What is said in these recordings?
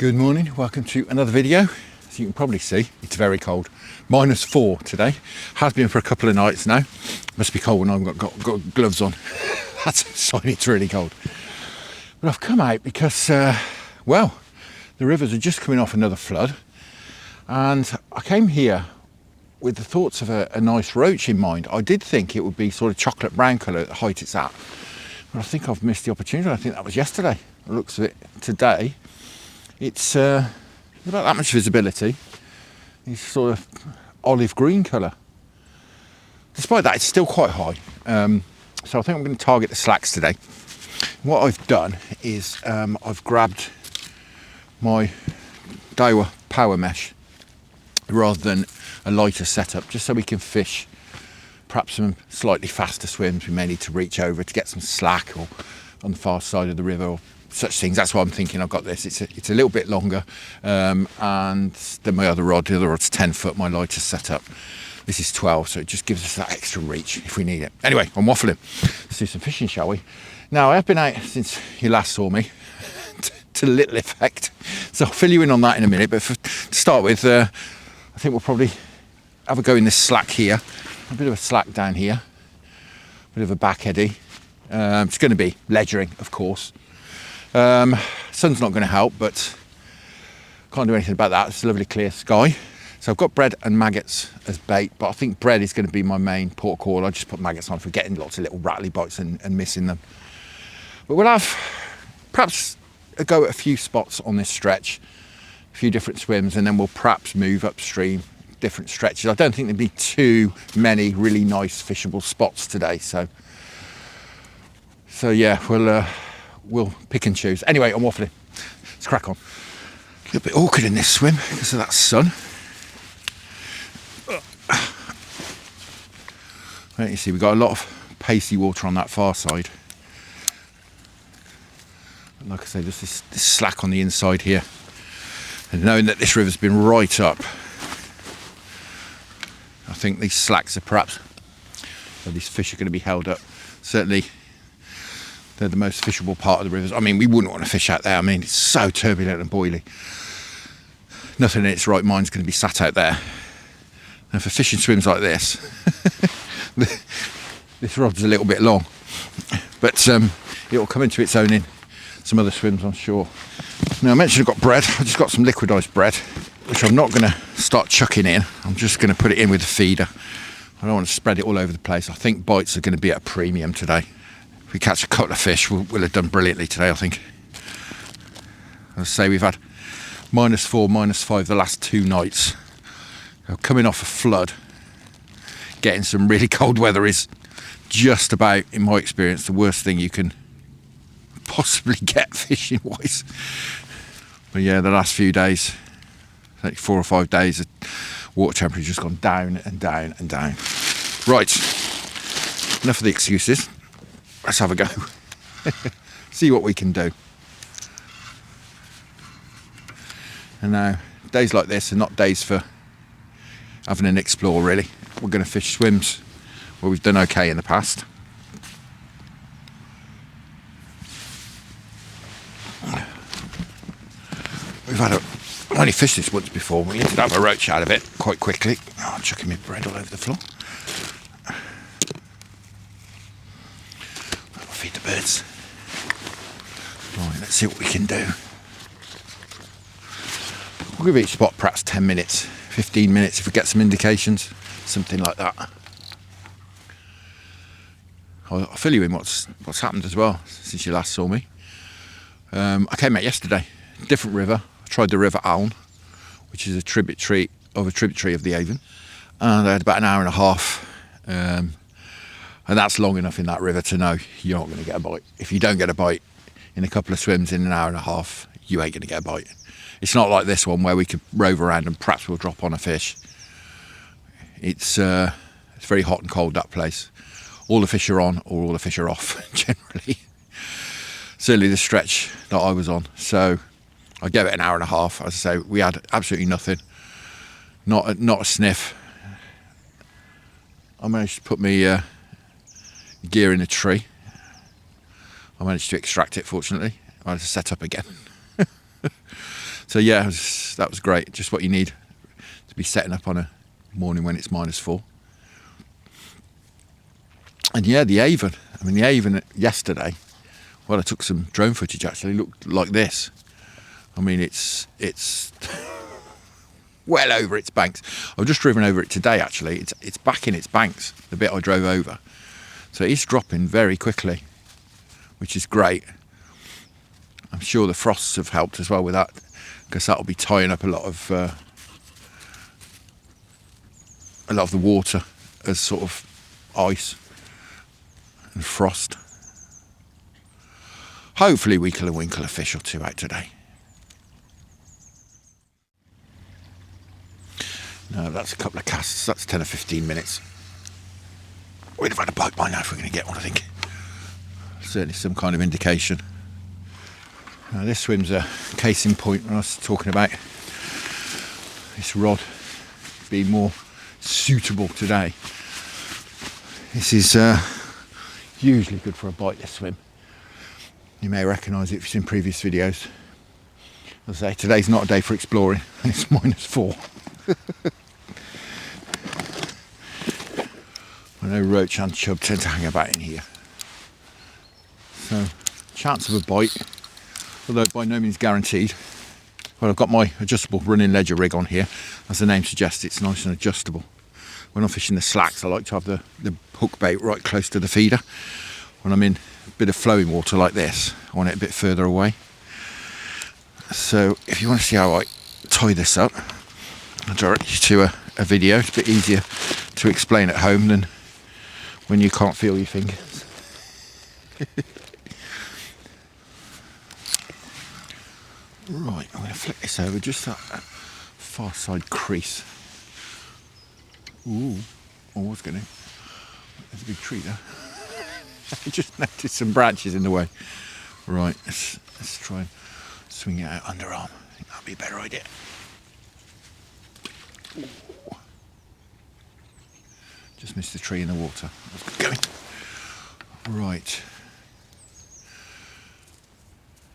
Good morning, welcome to another video. As you can probably see, it's very cold. -4 today. Has been for a couple of nights now. Must be cold when I've got gloves on. That's a sign it's really cold. But I've come out because, well, the rivers are just coming off another flood. And I came here with the thoughts of a nice roach in mind. I did think it would be sort of chocolate brown colour at the height it's at. But I think I've missed the opportunity. I think that was yesterday. The looks of it today. It's about that much visibility. It's sort of olive green colour. Despite that, it's still quite high. So I think I'm going to target the slacks today. What I've done is I've grabbed my Daiwa power mesh rather than a lighter setup, just so we can fish perhaps some slightly faster swims. We may need to reach over to get some slack or on the far side of the river or such things. That's why I'm thinking I've got this. It's a little bit longer and than my other rod. The other rod's 10 foot, my lighter setup. This is 12, so it just gives us that extra reach if we need it. Anyway, I'm waffling. Let's do some fishing, shall we? Now, I've been out since you last saw me, to little effect. So I'll fill you in on that in a minute. But to start with, I think we'll probably have a go in this slack here. A bit of a slack down here. A bit of a back eddy. It's going to be ledgering, of course. Sun's not going to help, but can't do anything about that. It's a lovely clear sky. So I've got bread and maggots as bait, but I think bread is going to be my main port call. I just put maggots on for getting lots of little rattly bites and missing them. But we'll have perhaps a go at a few spots on this stretch, a few different swims, and then we'll perhaps move upstream, different stretches. I don't think there'll be too many really nice fishable spots today. So yeah, we'll pick and choose. Anyway, I'm waffling. Let's crack on. A little bit awkward in this swim because of that sun. Right, you see, we've got a lot of pacey water on that far side. And like I say, there's this slack on the inside here. And knowing that this river's been right up, I think these slacks are perhaps, well, these fish are going to be held up. Certainly, they're the most fishable part of the rivers. I mean, we wouldn't want to fish out there. I mean, it's so turbulent and boily. Nothing in its right mind is going to be sat out there. And for fishing swims like this, this rod's a little bit long. But it'll come into its own in some other swims, I'm sure. Now, I mentioned I've got bread. I've just got some liquidised bread, which I'm not going to start chucking in. I'm just going to put it in with a feeder. I don't want to spread it all over the place. I think bites are going to be at a premium today. If we catch a couple of fish, we'll have done brilliantly today, I think. As I say, we've had -4, -5 the last 2 nights. Coming off a flood, getting some really cold weather is just about, in my experience, the worst thing you can possibly get fishing-wise. But yeah, the last few days, like 4 or 5 days, the water temperature's gone down and down and down. Right, enough of the excuses. Let's have a go. See what we can do. And now, days like this are not days for having an explore, really. We're going to fish swims where we've done okay in the past. I've only fished this once before. We ended up having a roach out of it quite quickly. Oh, I'm chucking my bread all over the floor. Feed the birds. Right, let's see what we can do. We'll give each spot perhaps 10 minutes, 15 minutes if we get some indications, something like that. I'll fill you in what's happened as well since you last saw me. I came out yesterday, different river. I tried the river Avon, which is a tributary of the Avon, and I had about an hour and a half. And that's long enough in that river to know you're not going to get a bite. If you don't get a bite in a couple of swims in an hour and a half, you ain't going to get a bite. It's not like this one where we could rove around and perhaps we'll drop on a fish. It's very hot and cold, that place. All the fish are on or all the fish are off, generally. Certainly the stretch that I was on. So I gave it an hour and a half. As I say, we had absolutely nothing. Not a sniff. I managed to put me gear in a tree. I managed to extract it, fortunately. I had to set up again. So yeah, that was great. Just what you need to be setting up on a morning when it's -4. And yeah, the Avon. I mean, the Avon yesterday, well, I took some drone footage actually, looked like this. I mean, it's well over its banks. I've just driven over it today actually. It's back in its banks, the bit I drove over. So it's dropping very quickly, which is great. I'm sure the frosts have helped as well with that, because that'll be tying up a lot of the water as sort of ice and frost. Hopefully we can winkle a fish or two out today. No, that's a couple of casts. That's 10 or 15 minutes. We'd have had a bite by now if we're going to get one, I think. Certainly some kind of indication. Now this swim's a case in point when I was talking about this rod being more suitable today. This is usually good for a bite, this swim. You may recognise it if you've seen previous videos. As I say, today's not a day for exploring, and it's -4. I know roach and chub tend to hang about in here. So, chance of a bite, although by no means guaranteed. Well, I've got my adjustable running ledger rig on here. As the name suggests, it's nice and adjustable. When I'm fishing the slacks, I like to have the hook bait right close to the feeder. When I'm in a bit of flowing water like this, I want it a bit further away. So if you want to see how I tie this up, I'll direct you to a video. It's a bit easier to explain at home than when you can't feel your fingers. Right, I'm going to flip this over just that far side crease. Ooh, I was going to. There's a big tree there. I just noticed some branches in the way. Right, let's try and swing it out underarm. I think that'd be a better idea. Ooh. Just missed the tree in the water. That's good going. Right.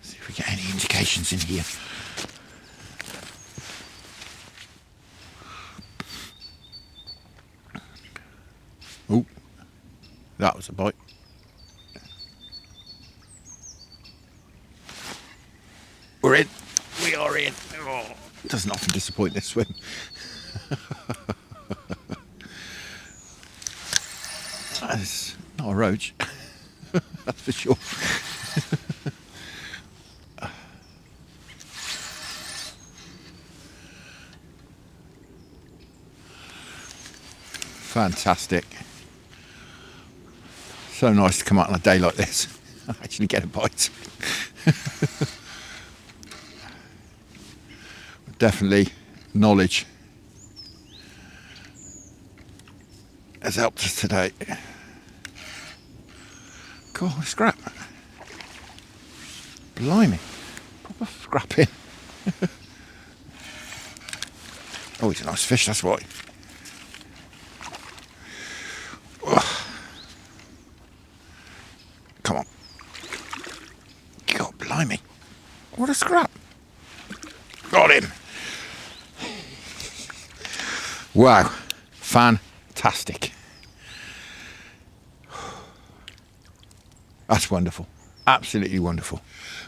See if we get any indications in here. Oh, that was a bite. We're in. We are in. Oh, it doesn't often disappoint this swim. That's not a roach. That's for sure. Fantastic. So nice to come out on a day like this and actually get a bite. Definitely knowledge has helped us today. Cool, scrap. Blimey. Proper scrapping. Oh, he's a nice fish, that's why. Come on. God, blimey. What a scrap. Got him. Wow. Fantastic. That's wonderful. Absolutely wonderful.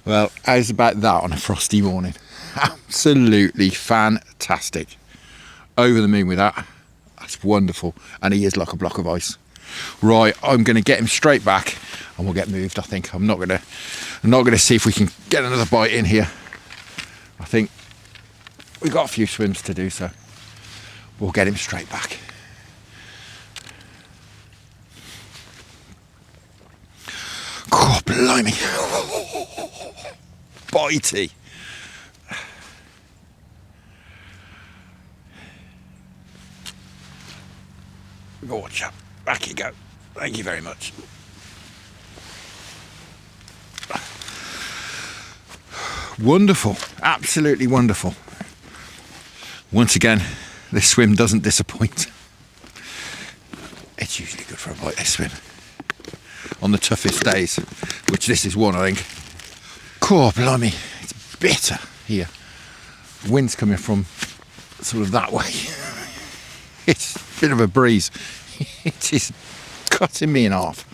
Well, how's about that on a frosty morning? Absolutely fantastic. Over the moon with that. That's wonderful. And he is like a block of ice. Right, I'm going to get him straight back and we'll get moved, I think. I'm not going to see if we can get another bite in here. I think we've got a few swims to do, so we'll get him straight back. God, blimey. Bitey. Go on, chap. Back you go. Thank you very much. Wonderful. Absolutely wonderful. Once again, this swim doesn't disappoint. It's usually good for a bite, this swim. On the toughest days, which this is one, I think. God, blimey, it's bitter here. The wind's coming from sort of that way. It's a bit of a breeze. It is cutting me in half.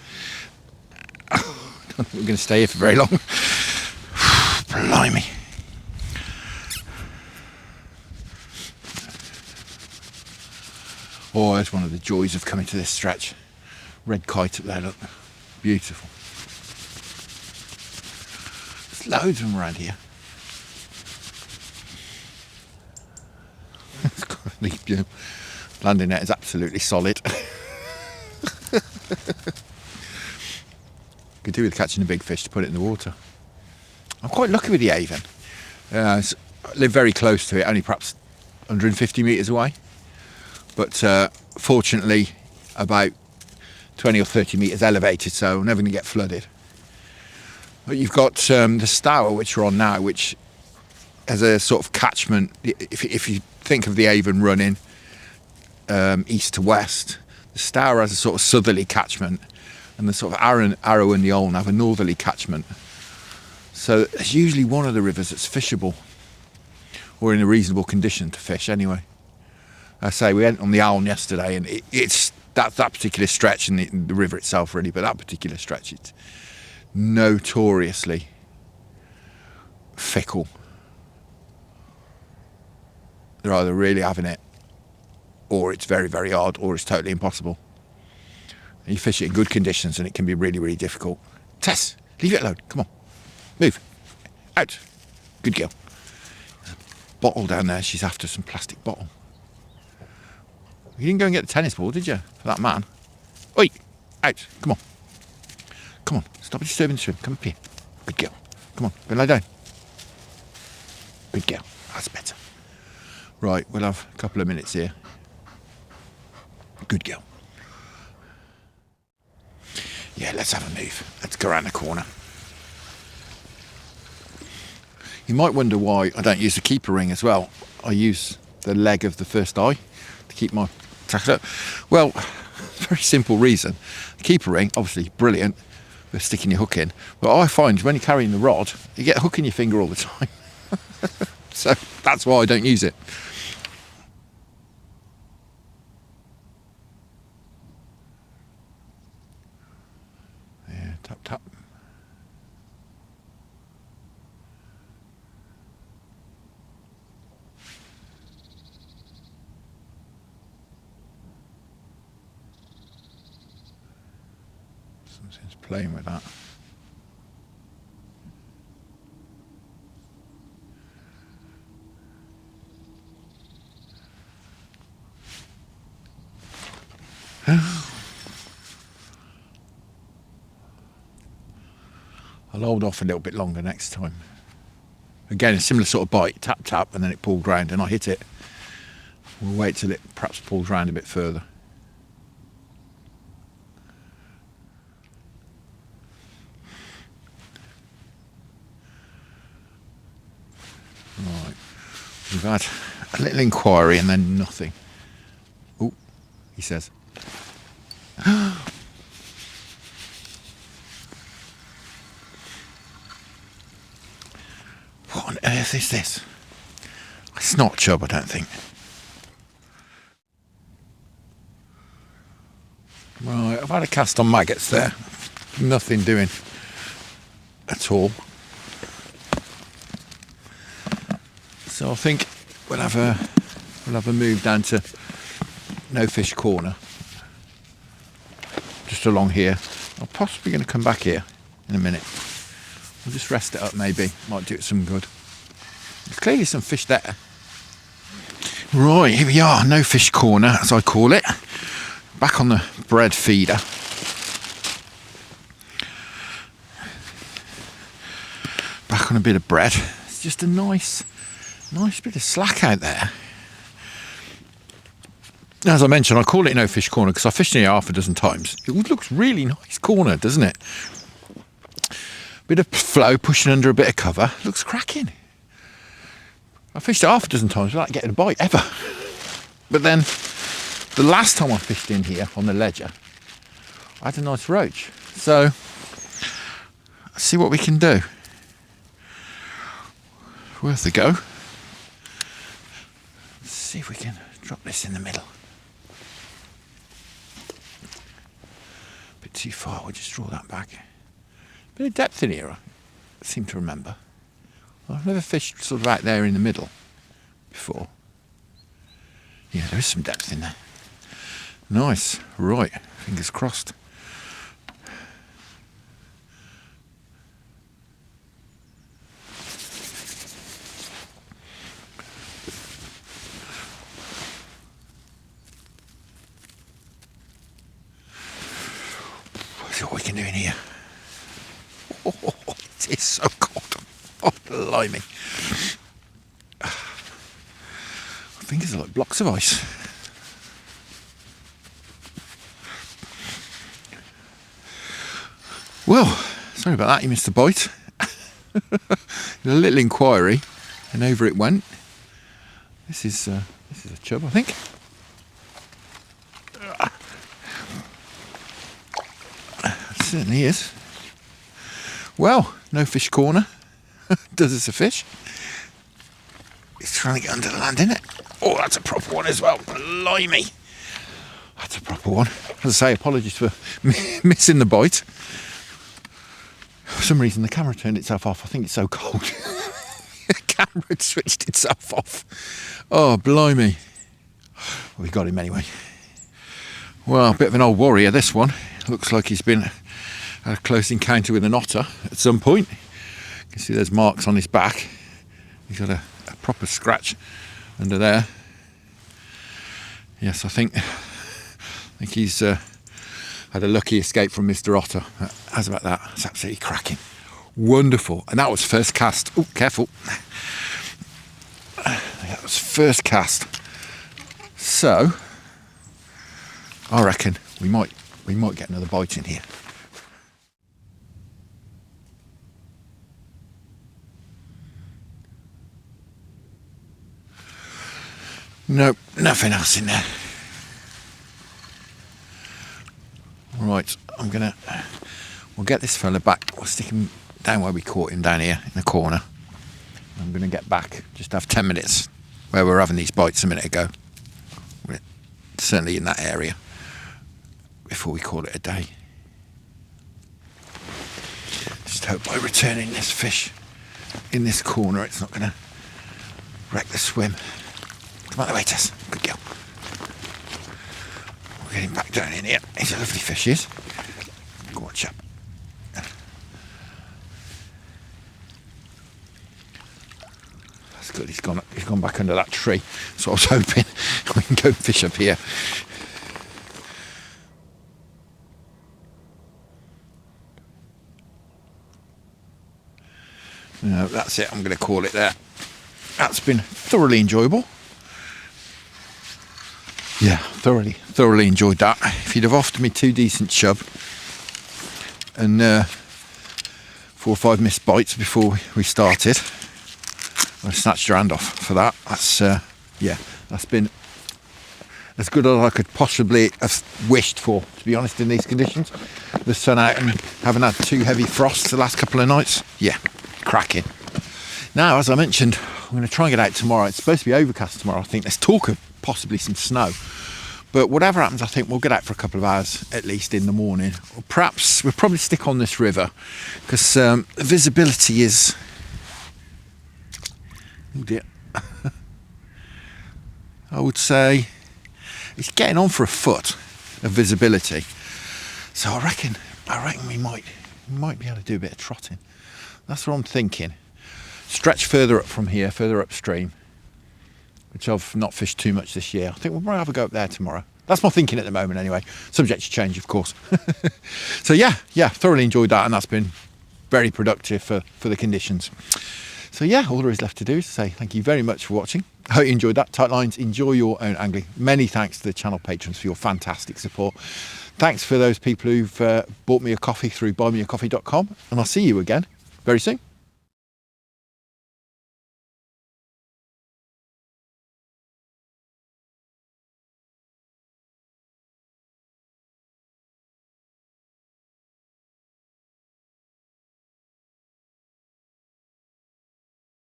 I don't think we're going to stay here for very long. Blimey. Oh, it's one of the joys of coming to this stretch. Red kite up there, look. Beautiful. There's loads of them around here. Landing net is absolutely solid. Could do with catching a big fish to put it in the water. I'm quite lucky with the Avon. I live very close to it, only perhaps 150 metres away. But fortunately, about 20 or 30 metres elevated, so I'm never going to get flooded. But you've got the Stour, which we're on now, which has a sort of catchment. If you think of the Avon running east to west, the Stour has a sort of southerly catchment, and the sort of Arrow and the Olne have a northerly catchment. So it's usually one of the rivers that's fishable, or in a reasonable condition to fish anyway. I say we went on the Olne yesterday, and it's that particular stretch, and the river itself really, but that particular stretch, it's notoriously fickle. They're either really having it, or it's very, very hard, or it's totally impossible. And you fish it in good conditions, and it can be really, really difficult. Tess, leave it alone. Come on, move out. Good girl. There's a bottle down there. She's after some plastic bottle. You didn't go and get the tennis ball, did you? For that man. Oi! Out! Come on. Come on. Stop disturbing the swim. Come up here. Good girl. Come on. Go lie down. Good girl. That's better. Right, we'll have a couple of minutes here. Good girl. Yeah, let's have a move. Let's go around the corner. You might wonder why I don't use the keeper ring as well. I use the leg of the first eye to keep my tackle up. Well, very simple reason. The keeper ring, obviously brilliant for sticking your hook in, but I find when you're carrying the rod, you get a hook in your finger all the time. So that's why I don't use it. Yeah, tap, tap. Something's playing with that. I'll hold off a little bit longer next time. Again, a similar sort of bite, tap tap, and then it pulled round and I hit it. We'll wait till it perhaps pulls round a bit further. Right, we've had a little inquiry and then nothing. Oh, he says. What on earth is this? It's not chub, I don't think. Right, I've had a cast on maggots there. Nothing doing at all. So I think we'll have a move down to No Fish Corner. Just along here. I'm possibly going to come back here in a minute. We'll just rest it up maybe. Might do it some good. There's clearly some fish there. Right, here we are. No Fish Corner, as I call it. Back on the bread feeder. Back on a bit of bread. It's just a nice bit of slack out there. As I mentioned, I call it No Fish Corner because I fished in here half a dozen times. It looks really nice corner, doesn't it? Bit of flow pushing under a bit of cover. Looks cracking. I fished it half a dozen times without getting a bite ever. But then the last time I fished in here on the ledger, I had a nice roach. So let's see what we can do. Worth a go. see if we can drop this in the middle. A bit too far, we'll just draw that back. Bit of depth in here, I seem to remember. I've never fished sort of out there in the middle before. Yeah, there is some depth in there. Nice, right, fingers crossed. What we can do in here. Oh, it is so cold. Oh, blimey. My fingers are like blocks of ice. Well, sorry about that, you missed the bite. A little inquiry, and over it went. This is a chub, I think. Certainly is. Well, no fish corner. Does us a fish. He's trying to get under the land, isn't it? Oh, that's a proper one as well. Blimey. That's a proper one. As I say, apologies for missing the bite. For some reason, the camera turned itself off. I think it's so cold. The camera had switched itself off. Oh, blimey. Well, we got him anyway. Well, a bit of an old warrior, this one. Looks like he's been had a close encounter with an otter at some point. You can see there's marks on his back. He's got a proper scratch under there. Yes, I think he's had a lucky escape from Mr. Otter. How's about that? It's absolutely cracking. Wonderful. And that was first cast. Oh, careful. That was first cast. So, I reckon we might get another bite in here. Nope, nothing else in there. Right, we'll get this fella back. We'll stick him down where we caught him, down here in the corner. I'm going to get back, just have 10 minutes where we were having these bites a minute ago. We're certainly in that area before we call it a day. Just hope by returning this fish in this corner it's not going to wreck the swim. Come on the way, Tess. Good girl. We'll get him back down in here. He's a lovely fish, he is. Go on, chap. That's good. He's gone back under that tree. So I was hoping we can go fish up here. No, that's it. I'm going to call it there. That's been thoroughly enjoyable. Yeah, thoroughly enjoyed that. If you'd have offered me 2 decent chub and 4 or 5 missed bites before we started, I snatched your hand off for that. That's that's been as good as I could possibly have wished for, to be honest, in these conditions. The sun out and haven't had too heavy frosts the last couple of nights. Yeah, cracking. Now, as I mentioned, I'm going to try and get out tomorrow. It's supposed to be overcast tomorrow, I think. There's talk of possibly some snow. But whatever happens, I think we'll get out for a couple of hours, at least in the morning. Or perhaps we'll probably stick on this river, because visibility is... Oh dear. I would say it's getting on for a foot of visibility. So I reckon we might be able to do a bit of trotting. That's what I'm thinking. Stretch further up from here, further upstream, which I've not fished too much this year. I think we'll probably have a go up there tomorrow. That's my thinking at the moment anyway. Subject to change, of course. So yeah, thoroughly enjoyed that, and that's been very productive for the conditions. So yeah, all there is left to do is to say thank you very much for watching. I hope you enjoyed that. Tight lines, enjoy your own angling. Many thanks to the channel patrons for your fantastic support. Thanks for those people who've bought me a coffee through buymeacoffee.com, and I'll see you again very soon.